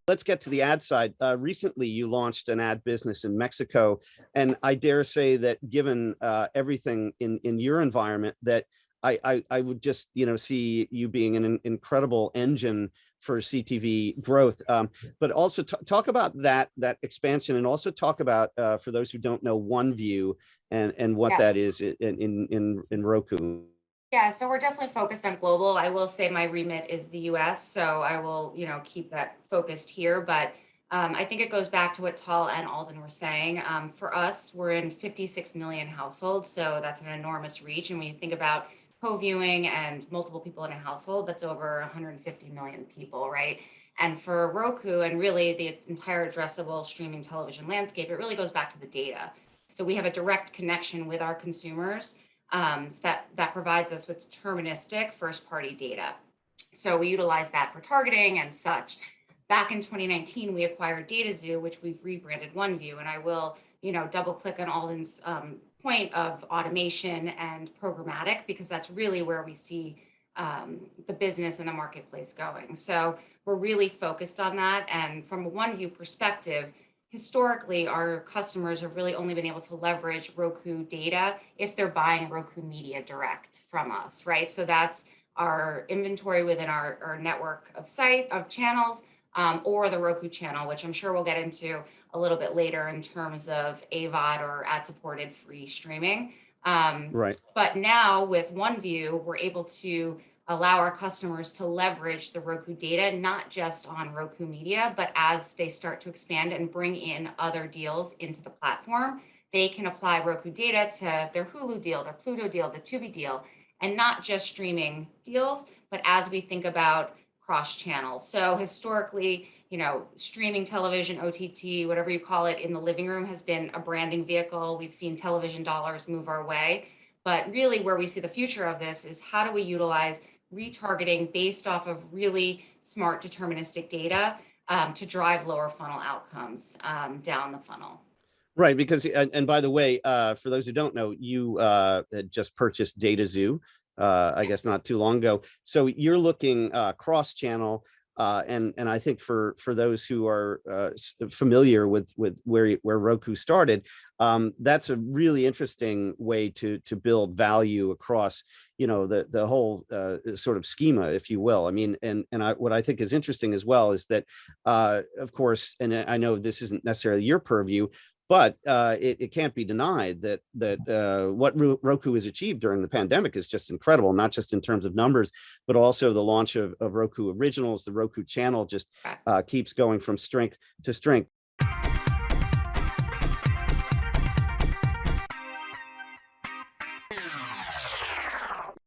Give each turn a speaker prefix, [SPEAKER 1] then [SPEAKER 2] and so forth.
[SPEAKER 1] Let's get to the ad side. Recently, you launched an ad business in Mexico, and I dare say that given everything in your environment, that I would just see you being an incredible engine for CTV growth. But also talk about that expansion, and also talk about for those who don't know OneView and what
[SPEAKER 2] Yeah.
[SPEAKER 1] that is in Roku.
[SPEAKER 2] Yeah, so we're definitely focused on global. I will say my remit is the US, so I will, keep that focused here. But I think it goes back to what Tal and Alden were saying. For us, we're in 56 million households, so that's an enormous reach. And when you think about co-viewing and multiple people in a household, that's over 150 million people, right? And for Roku and really the entire addressable streaming television landscape, it really goes back to the data. So we have a direct connection with our consumers that provides us with deterministic first party data. So we utilize that for targeting and such. Back in 2019, we acquired DataZoo, which we've rebranded OneView, and I will, double click on Alden's point of automation and programmatic, because that's really where we see the business and the marketplace going. So we're really focused on that. And from a OneView perspective, historically, our customers have really only been able to leverage Roku data if they're buying Roku media direct from us, right? So that's our inventory within our network of channels, or the Roku channel, which I'm sure we'll get into a little bit later in terms of AVOD or ad-supported free streaming.
[SPEAKER 1] Right.
[SPEAKER 2] But now with OneView, we're able to allow our customers to leverage the Roku data, not just on Roku media, but as they start to expand and bring in other deals into the platform, they can apply Roku data to their Hulu deal, their Pluto deal, the Tubi deal, and not just streaming deals, but as we think about cross channel. So historically, streaming television, OTT, whatever you call it, in the living room has been a branding vehicle. We've seen television dollars move our way. But really where we see the future of this is how do we utilize retargeting based off of really smart deterministic data to drive lower funnel outcomes down the funnel.
[SPEAKER 1] Right, because and by the way, for those who don't know, you had just purchased DataZoo, I guess not too long ago. So you're looking cross-channel, and I think for those who are familiar with where Roku started, that's a really interesting way to build value across the whole sort of schema, if you will. I mean, and what I think is interesting as well is that of course, and I know this isn't necessarily your purview, but it can't be denied that what Roku has achieved during the pandemic is just incredible, not just in terms of numbers, but also the launch of Roku Originals. The Roku channel just keeps going from strength to strength.